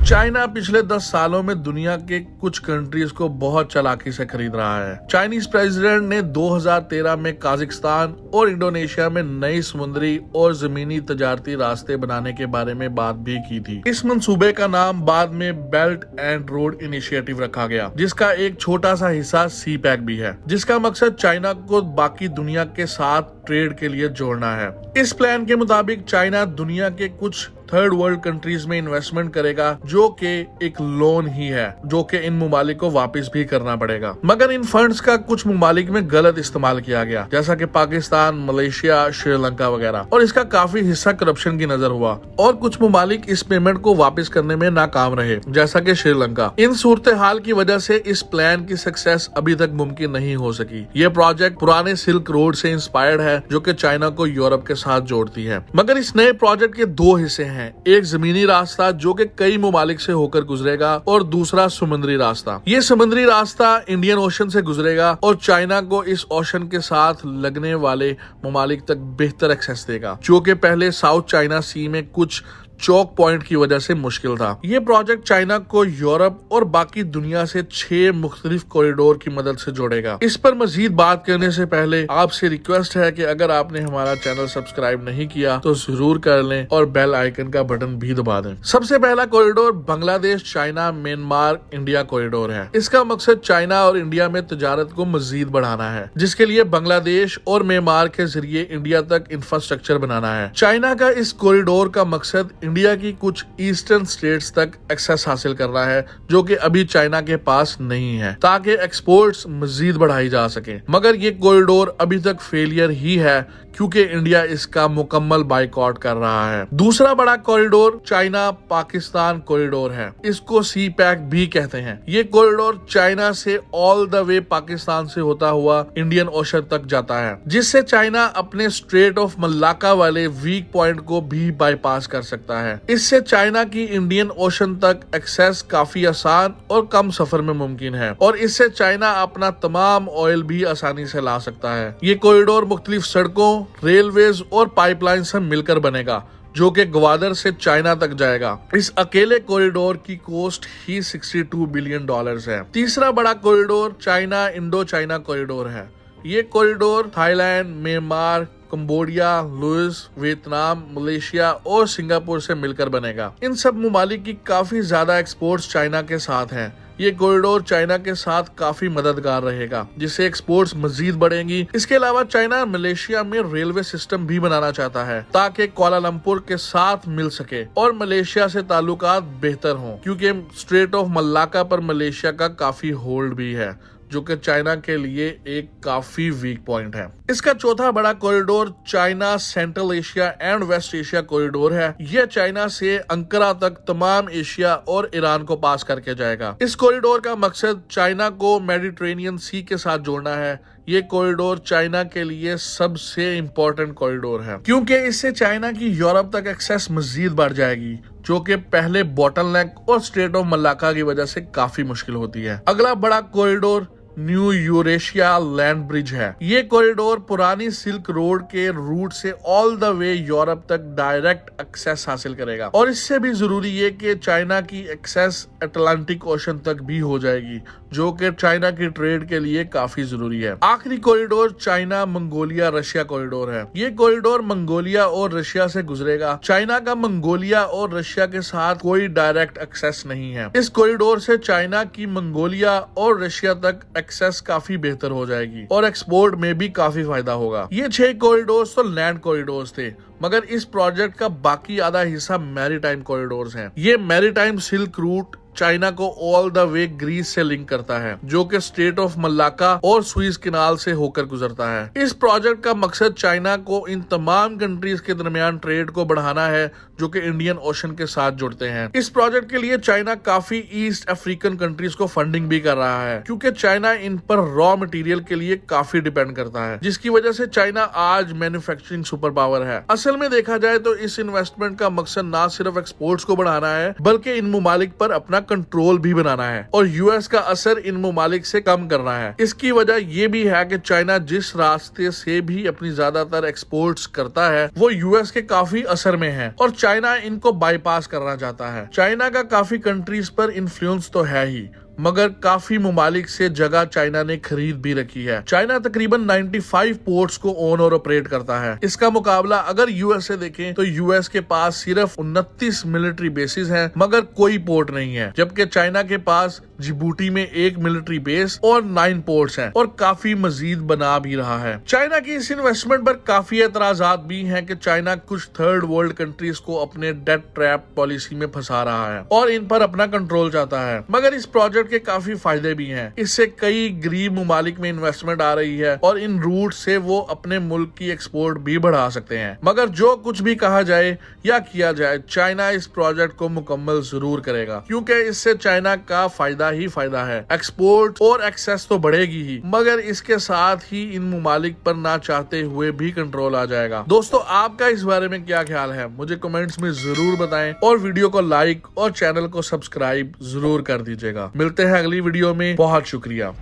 China पिछले 10 सालों में दुनिया के कुछ कंट्रीज को बहुत चालाकी से खरीद रहा है। चाइनीज प्रेसिडेंट ने 2013 में काजाकिस्तान और इंडोनेशिया में नई समुद्री और जमीनी तजारती रास्ते बनाने के बारे में बात भी की थी। इस मंसूबे का नाम बाद में बेल्ट एंड रोड इनिशिएटिव रखा गया, जिसका एक छोटा सा हिस्सा सी पैक भी है, जिसका मकसद चाइना को बाकी दुनिया के साथ ट्रेड के लिए जोड़ना है। इस प्लान के मुताबिक चाइना दुनिया के कुछ थर्ड वर्ल्ड कंट्रीज में इन्वेस्टमेंट करेगा, जो कि एक लोन ही है, जो कि इन ममालिक को वापस भी करना पड़ेगा। मगर इन फंड्स का कुछ ममालिक में गलत इस्तेमाल किया गया, जैसा कि पाकिस्तान, मलेशिया, श्रीलंका वगैरह, और इसका काफी हिस्सा करप्शन की नजर हुआ और कुछ ममालिक इस पेमेंट को वापस करने में नाकाम रहे, जैसा कि श्रीलंका। इन सूरत हाल की वजह से इस प्लान की सक्सेस अभी तक मुमकिन नहीं हो सकी। ये प्रोजेक्ट पुराने सिल्क रोड से इंस्पायर्ड है, जो कि चाइना को यूरोप के साथ जोड़ती है। मगर इस नए प्रोजेक्ट के दो हिस्से हैं, एक जमीनी रास्ता जो कि कई ममालिक से होकर गुजरेगा और दूसरा समुद्री रास्ता। ये समुद्री रास्ता इंडियन ओशन से गुजरेगा और चाइना को इस ओशन के साथ लगने वाले ममालिक तक बेहतर एक्सेस देगा, जो कि पहले साउथ चाइना सी में कुछ चौक पॉइंट की वजह से मुश्किल था। ये प्रोजेक्ट चाइना को यूरोप और बाकी दुनिया से 6 मुख्तलिफ कॉरिडोर की मदद से जोड़ेगा। इस पर मजीद बात करने से पहले आपसे रिक्वेस्ट है कि अगर आपने हमारा चैनल सब्सक्राइब नहीं किया तो जरूर कर लें और बेल आइकन का बटन भी दबा दें। सबसे पहला corridor Bangladesh, China, Myanmar, India corridor है। इसका मकसद चाइना और इंडिया में तजारत को मजीद बढ़ाना है, जिसके लिए बांग्लादेश और म्यांमार के जरिए इंडिया तक इंफ्रास्ट्रक्चर बनाना है। चाइना का इस कॉरिडोर का मकसद इंडिया की कुछ ईस्टर्न स्टेट्स तक एक्सेस हासिल करना है, जो कि अभी चाइना के पास नहीं है, ताकि एक्सपोर्ट्स मजीद बढ़ाई जा सके। मगर ये कॉरिडोर अभी तक फेलियर ही है, क्योंकि इंडिया इसका मुकम्मल बाइकआउट कर रहा है। दूसरा बड़ा कॉरिडोर चाइना पाकिस्तान कॉरिडोर है। इसको सी पैक भी कहते हैं। ये कॉरिडोर चाइना से ऑल द वे पाकिस्तान से होता हुआ इंडियन ओशन तक जाता है, जिससे चाइना अपने स्ट्रेट ऑफ मलाक्का वाले वीक पॉइंट को भी बाईपास कर सकता है। इससे चाइना की इंडियन ओशन तक एक्सेस काफी आसान और कम सफर में मुमकिन है, और इससे चाइना अपना तमाम ऑयल भी आसानी से ला सकता है। ये कॉरिडोर मुख्तलिफ सड़कों, रेलवेज और पाइपलाइन से मिलकर बनेगा, जो कि ग्वादर से चाइना तक जाएगा। इस अकेले कॉरिडोर की कॉस्ट ही $62 बिलियन है। तीसरा बड़ा corridor China Indo China corridor है। ये corridor Thailand, Myanmar, Cambodia, Laos, Vietnam, Malaysia और सिंगापुर से मिलकर बनेगा। इन सब ममालिक की काफी ज्यादा एक्सपोर्ट्स चाइना के साथ हैं। ये कॉरिडोर चाइना के साथ काफी मददगार रहेगा, जिससे एक्सपोर्ट्स मजीद बढ़ेंगी। इसके अलावा चाइना मलेशिया में रेलवे सिस्टम भी बनाना चाहता है, ताकि कुआलालंपुर के साथ मिल सके और मलेशिया से ताल्लुकात बेहतर हों, क्योंकि स्ट्रेट ऑफ मलाक्का पर मलेशिया का काफी होल्ड भी है, जो कि चाइना के लिए एक काफी वीक पॉइंट है। इसका चौथा बड़ा corridor China Central Asia and West Asia corridor है। यह चाइना से अंकारा तक तमाम एशिया और ईरान को पास करके जाएगा। इस कॉरिडोर का मकसद चाइना को मेडिटेरेनियन सी के साथ जोड़ना है। ये कॉरिडोर चाइना के लिए सबसे इम्पोर्टेंट कॉरिडोर है, क्योंकि इससे चाइना की यूरोप तक एक्सेस मजीद बढ़ जाएगी, जो कि पहले बॉटलनेक और स्ट्रेट ऑफ मलाक्का की वजह से काफी मुश्किल होती है। अगला बड़ा corridor new Eurasia land bridge है। ये कॉरिडोर पुरानी सिल्क रोड के रूट से ऑल द वे यूरोप तक डायरेक्ट एक्सेस हासिल करेगा, और इससे भी जरूरी है कि चाइना की एक्सेस अटलांटिक ओशन तक भी हो जाएगी, जो कि चाइना की ट्रेड के लिए काफी जरूरी है। आखिरी corridor China Mongolia Russia corridor है। ये कॉरिडोर मंगोलिया और रशिया से गुजरेगा। चाइना का मंगोलिया और रशिया के साथ कोई डायरेक्ट एक्सेस नहीं है। इस कॉरिडोर से चाइना की मंगोलिया और रशिया तक एक्सेस काफी बेहतर हो जाएगी और एक्सपोर्ट में भी काफी फायदा होगा। ये 6 कॉरिडोर्स तो लैंड कॉरिडोर्स थे, मगर इस प्रोजेक्ट का बाकी आधा हिस्सा मैरीटाइम कॉरिडोर्स हैं। ये मैरीटाइम सिल्क रूट चाइना को ऑल द वे ग्रीस से लिंक करता है, जो कि स्टेट ऑफ मलाक्का और सुइज कैनाल से होकर गुजरता है। इस प्रोजेक्ट का मकसद चाइना को इन तमाम कंट्रीज के दरमियान ट्रेड को बढ़ाना है, जो कि इंडियन ओशन के साथ जुड़ते हैं। इस प्रोजेक्ट के लिए चाइना काफी ईस्ट अफ्रीकन कंट्रीज को फंडिंग भी कर रहा है, क्योंकि चाइना इन पर रॉ मटेरियल के लिए काफी डिपेंड करता है, जिसकी वजह से चाइना आज मैन्युफैक्चरिंग सुपर पावर है। असल में देखा जाए तो इस इन्वेस्टमेंट का मकसद ना सिर्फ एक्सपोर्ट्स को बढ़ाना है, बल्कि इन ममालिक पर अपना कंट्रोल भी बनाना है और यूएस का असर इन ममालिक से कम करना है। इसकी वजह ये भी है कि चाइना जिस रास्ते से भी अपनी ज्यादातर एक्सपोर्ट्स करता है वो यूएस के काफी असर में है और चाइना इनको बाईपास करना चाहता है। चाइना का काफी कंट्रीज पर इन्फ्लुएंस तो है ही, मगर काफी ममालिक से जगह चाइना ने खरीद भी रखी है। चाइना तकरीबन 95 पोर्ट्स को ओन और ऑपरेट करता है। इसका मुकाबला अगर यूएस से देखें तो यूएस के पास सिर्फ 29 मिलिट्री बेसिस हैं, मगर कोई पोर्ट नहीं है, जबकि चाइना के पास जिबूटी में 1 मिलिट्री बेस और 9 पोर्ट्स हैं और काफी मजीद बना भी रहा है। चाइना की इस इन्वेस्टमेंट पर काफी एतराजात भी हैं कि चाइना कुछ थर्ड वर्ल्ड कंट्रीज को अपने डेट ट्रैप पॉलिसी में फंसा रहा है और इन पर अपना कंट्रोल चाहता है। मगर इस प्रोजेक्ट के काफी फायदे भी हैं। इससे कई गरीब ममालिक में इन्वेस्टमेंट आ रही है और इन रूट से वो अपने मुल्क की एक्सपोर्ट भी बढ़ा सकते हैं। मगर जो कुछ भी कहा जाए या किया जाए, चाइना इस प्रोजेक्ट को मुकम्मल जरूर करेगा, क्योंकि इससे चाइना का फायदा ही फायदा है। एक्सपोर्ट और एक्सेस तो बढ़ेगी ही, मगर इसके साथ ही इन ममालिक पर ना चाहते हुए भी कंट्रोल आ जाएगा। दोस्तों, आपका इस बारे में क्या ख्याल है, मुझे कमेंट्स में जरूर बताएं और वीडियो को लाइक और चैनल को सब्सक्राइब जरूर कर दीजिएगा। मिलते हैं अगली वीडियो में। बहुत शुक्रिया।